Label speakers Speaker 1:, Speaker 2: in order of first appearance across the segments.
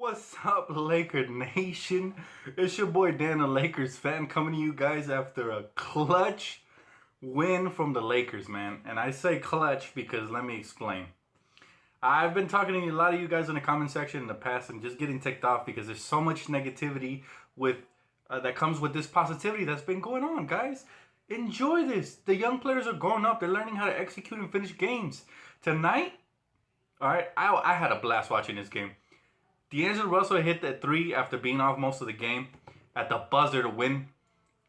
Speaker 1: What's up, Laker Nation? It's your boy Dan, a Lakers fan, coming to you guys after a clutch win from the Lakers, man. And I say clutch because let me explain. I've been talking to a lot of you guys in the comment section in the past and just getting ticked off because there's so much negativity with that comes with this positivity that's been going on, guys. Enjoy this. The young players are growing up. They're learning how to execute and finish games. Tonight, all right, I had a blast watching this game. D'Angelo Russell hit that three after being off most of the game at the buzzer to win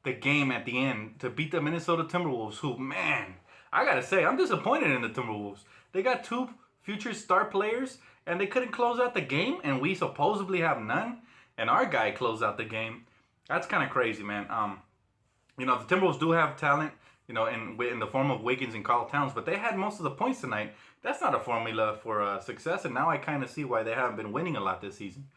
Speaker 1: the game at the end to beat the Minnesota Timberwolves, who, man, I gotta say, I'm disappointed in the Timberwolves. They got two future star players and they couldn't close out the game, and we supposedly have none, and our guy closed out the game. That's kind of crazy, man. The Timberwolves do have talent, in the form of Wiggins and Karl Towns, but they had most of the points tonight. That's not a formula for success, and now I kind of see why they haven't been winning a lot this season.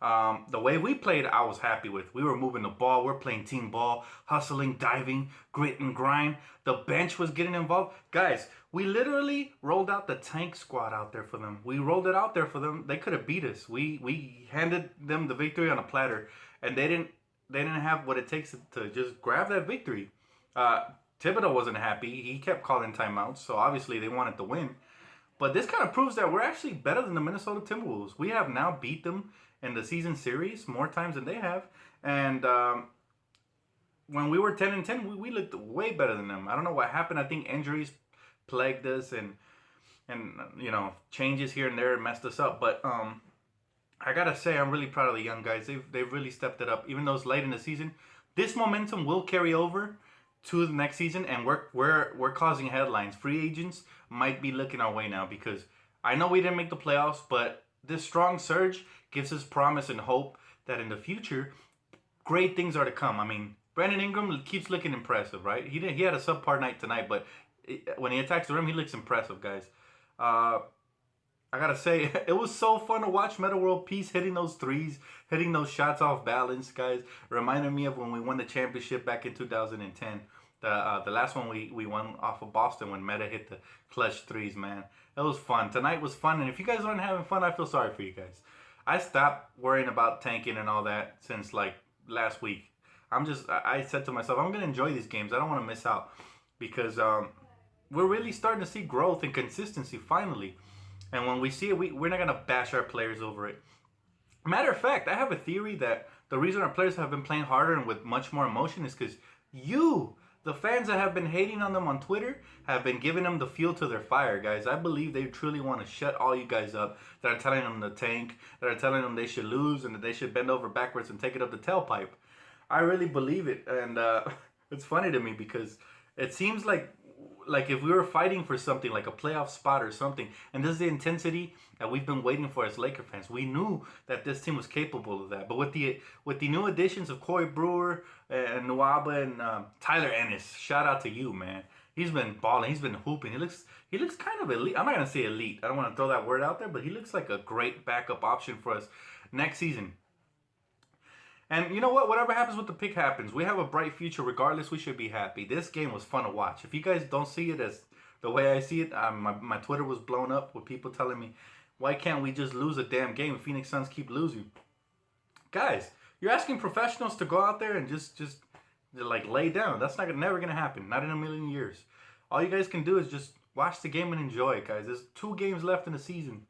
Speaker 1: The way we played, I was happy with. We were moving the ball. We're playing team ball, hustling, diving, grit and grind. The bench was getting involved. Guys, we literally rolled out the tank squad out there for them. We rolled it out there for them. They could have beat us. We handed them the victory on a platter, and they didn't have what it takes to just grab that victory. Thibodeau wasn't happy. He kept calling timeouts, so obviously they wanted to win. But this kind of proves that we're actually better than the Minnesota Timberwolves. We have now beat them in the season series more times than they have. And when we were 10-10, we looked way better than them. I don't know what happened. I think injuries plagued us and changes here and there messed us up. But I got to say, I'm really proud of the young guys. They've really stepped it up. Even though it's late in the season, this momentum will carry over to the next season, and we're causing headlines. Free agents might be looking our way now because I know we didn't make the playoffs, but this strong surge gives us promise and hope that in the future, great things are to come. I mean, Brandon Ingram keeps looking impressive, right? He had a subpar night tonight, but when he attacks the rim, he looks impressive, guys. I gotta say, it was so fun to watch Meta World Peace hitting those threes, hitting those shots off balance, guys. Reminded me of when we won the championship back in 2010. The last one we won off of Boston when Meta hit the clutch threes, man. It was fun. Tonight was fun, and if you guys aren't having fun, I feel sorry for you guys. I stopped worrying about tanking and all that since like last week. I said to myself, I'm gonna enjoy these games. I don't want to miss out because we're really starting to see growth and consistency finally. And when we see it, we're not going to bash our players over it. Matter of fact, I have a theory that the reason our players have been playing harder and with much more emotion is because you, the fans that have been hating on them on Twitter, have been giving them the fuel to their fire, guys. I believe they truly want to shut all you guys up that are telling them to tank, that are telling them they should lose and that they should bend over backwards and take it up the tailpipe. I really believe it. And it's funny to me because it seems like if we were fighting for something like a playoff spot or something, and this is the intensity that we've been waiting for as Laker fans. We knew that this team was capable of that. But with the new additions of Corey Brewer and Nwaba and Tyler Ennis, shout out to you, man. He's been balling. He's been hooping. He looks kind of elite. I'm not gonna say elite. I don't want to throw that word out there, but he looks like a great backup option for us next season. And you know what? Whatever happens with the pick happens. We have a bright future regardless. We should be happy. This game was fun to watch. If you guys don't see it as the way I see it, my Twitter was blown up with people telling me, why can't we just lose a damn game if Phoenix Suns keep losing? Guys, you're asking professionals to go out there and just like lay down. That's never going to happen. Not in a million years. All you guys can do is just watch the game and enjoy it, guys. There's 2 games left in the season.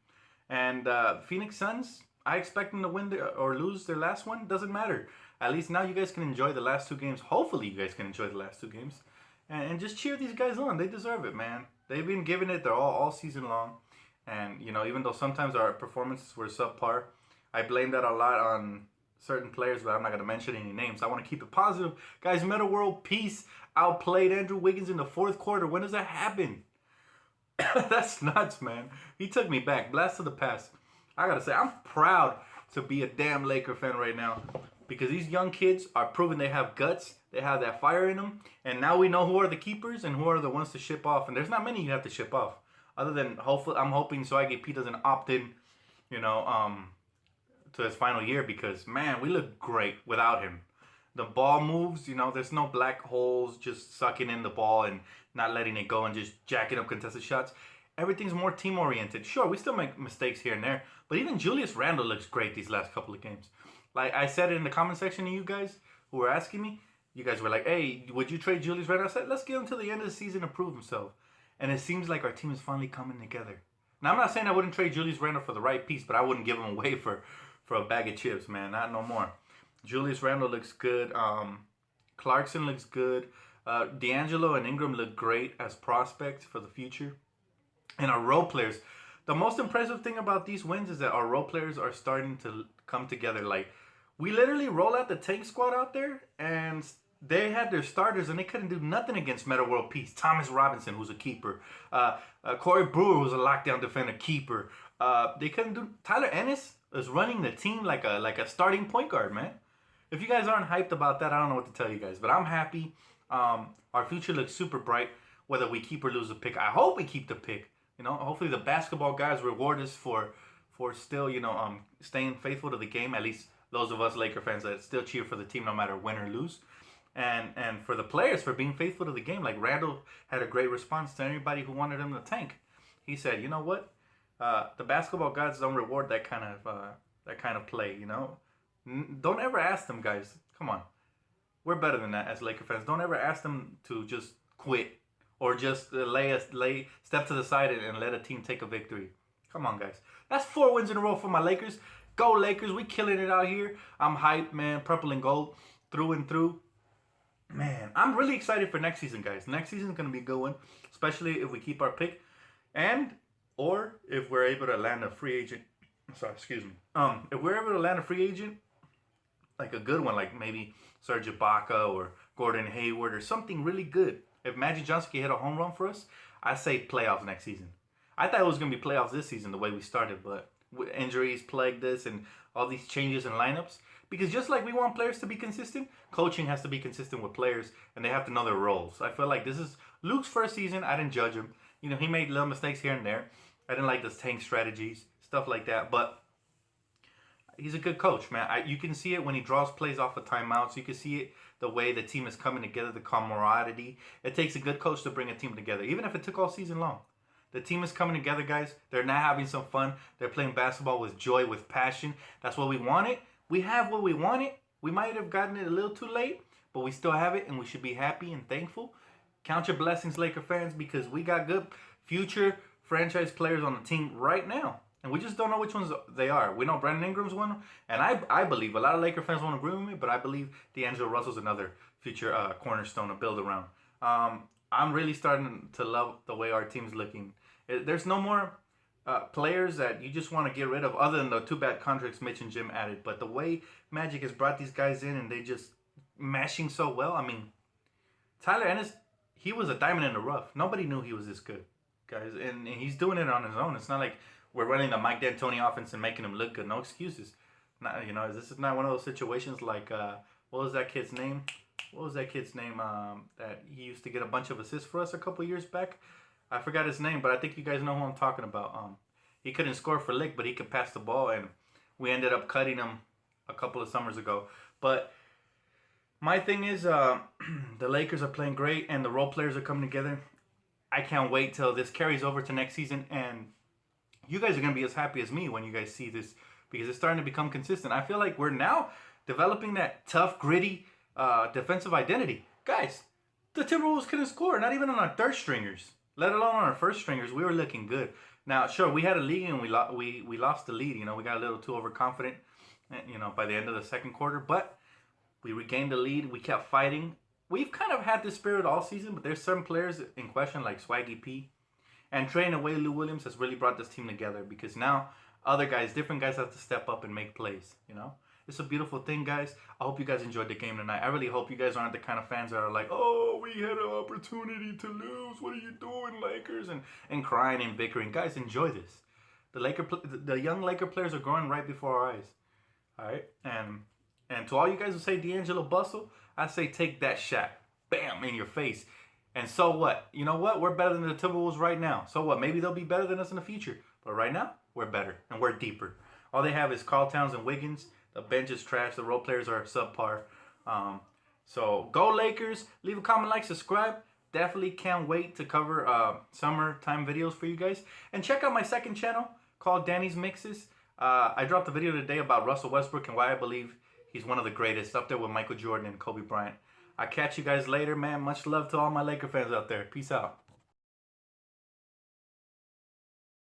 Speaker 1: And Phoenix Suns, I expect them to win or lose their last one. Doesn't matter. At least now you guys can enjoy the last 2 games. Hopefully you guys can enjoy the last 2 games. And just cheer these guys on. They deserve it, man. They've been giving it their all season long. And, even though sometimes our performances were subpar, I blame that a lot on certain players, but I'm not going to mention any names. I want to keep it positive. Guys, Meta World Peace outplayed Andrew Wiggins in the 4th quarter. When does that happen? That's nuts, man. He took me back. Blast to the past. I gotta say, I'm proud to be a damn Laker fan right now because these young kids are proving they have guts, they have that fire in them, and now we know who are the keepers and who are the ones to ship off. And there's not many you have to ship off, other than hopefully I'm hoping P doesn't opt in, to his final year because man, we look great without him. The ball moves, there's no black holes just sucking in the ball and not letting it go and just jacking up contested shots. Everything's more team oriented. Sure, we still make mistakes here and there, but even Julius Randle looks great these last couple of games. Like I said in the comment section to you guys who were asking me, you guys were like, "Hey, would you trade Julius Randle?" I said, "Let's give him till the end of the season to prove himself." And it seems like our team is finally coming together. Now, I'm not saying I wouldn't trade Julius Randle for the right piece, but I wouldn't give him away for a bag of chips, man. Not no more. Julius Randle looks good. Clarkson looks good. D'Angelo and Ingram look great as prospects for the future. And our role players. The most impressive thing about these wins is that our role players are starting to come together. Like, we literally roll out the tank squad out there, and they had their starters, and they couldn't do nothing against Meta World Peace. Thomas Robinson, who's a keeper. Corey Brewer, who's a lockdown defender, keeper. They couldn't do... Tyler Ennis is running the team like a starting point guard, man. If you guys aren't hyped about that, I don't know what to tell you guys. But I'm happy. Our future looks super bright, whether we keep or lose the pick. I hope we keep the pick. You know, hopefully the basketball guys reward us for still, staying faithful to the game. At least those of us Laker fans that still cheer for the team no matter win or lose. And for the players for being faithful to the game. Like Randall had a great response to anybody who wanted him to tank. He said, "You know what? The basketball gods don't reward that kind of play. You know, don't ever ask them, guys. Come on, we're better than that as Laker fans. Don't ever ask them to just quit or just step to the side and let a team take a victory. Come on, guys. That's 4 wins in a row for my Lakers. Go Lakers! We killing it out here. I'm hyped, man. Purple and gold through and through." Man, I'm really excited for next season, guys. Next season's going to be a good one, especially if we keep our pick or if we're able to land a free agent. Sorry, excuse me. If we're able to land a free agent, like a good one, like maybe Serge Ibaka or Gordon Hayward or something really good. If Magic Johnson can hit a home run for us, I say playoffs next season. I thought it was going to be playoffs this season the way we started, but injuries plagued us and all these changes in lineups. Because just like we want players to be consistent, coaching has to be consistent with players, and they have to know their roles. I feel like this is Luke's first season. I didn't judge him. You know, he made little mistakes here and there. I didn't like the tank strategies, stuff like that. But he's a good coach, man. You can see it when he draws plays off of timeouts. You can see it the way the team is coming together, the camaraderie. It takes a good coach to bring a team together, even if it took all season long. The team is coming together, guys. They're now having some fun. They're playing basketball with joy, with passion. That's what we wanted. We have what we wanted. We might have gotten it a little too late, but we still have it, and we should be happy and thankful. Count your blessings, Laker fans, because we got good future franchise players on the team right now. And we just don't know which ones they are. We know Brandon Ingram's one, and I believe, a lot of Laker fans won't agree with me, but I believe D'Angelo Russell's another future cornerstone to build around. I'm really starting to love the way our team's looking. There's no more players that you just want to get rid of, other than the 2 bad contracts Mitch and Jim added. But the way Magic has brought these guys in and they just mashing so well. I mean, Tyler Ennis, he was a diamond in the rough. Nobody knew he was this good, guys. And he's doing it on his own. It's not like we're running the Mike D'Antoni offense and making him look good. No excuses. Not, this is not one of those situations like, what was that kid's name? That he used to get a bunch of assists for us a couple years back? I forgot his name, but I think you guys know who I'm talking about. He couldn't score for lick, but he could pass the ball, and we ended up cutting him a couple of summers ago. But my thing is, the Lakers are playing great, and the role players are coming together. I can't wait till this carries over to next season, and you guys are going to be as happy as me when you guys see this, because it's starting to become consistent. I feel like we're now developing that tough, gritty defensive identity. Guys, the Timberwolves couldn't score, not even on our third stringers, let alone on our first stringers. We were looking good. Now, sure, we had a lead and we lost the lead. We got a little too overconfident, by the end of the second quarter. But we regained the lead. We kept fighting. We've kind of had this spirit all season, but there's some players in question like Swaggy P. And trading away Lou Williams has really brought this team together, because now other guys, different guys have to step up and make plays, It's a beautiful thing, guys. I hope you guys enjoyed the game tonight. I really hope you guys aren't the kind of fans that are like, "Oh, we had an opportunity to lose. What are you doing, Lakers?" and crying and bickering. Guys, enjoy this. The young Laker players are growing right before our eyes. All right? And to all you guys who say D'Angelo Bustle, I say take that shot. Bam, in your face. And so what? You know what? We're better than the Timberwolves right now. So what? Maybe they'll be better than us in the future. But right now, we're better. And we're deeper. All they have is Karl Towns and Wiggins. The bench is trash. The role players are subpar. So go Lakers. Leave a comment, like, subscribe. definitely can't wait to cover summertime videos for you guys. And check out my second channel called Danny's Mixes. I dropped a video today about Russell Westbrook and why I believe he's one of the greatest, up there with Michael Jordan and Kobe Bryant. I'll catch you guys later, man. Much love to all my Laker fans out there. Peace out.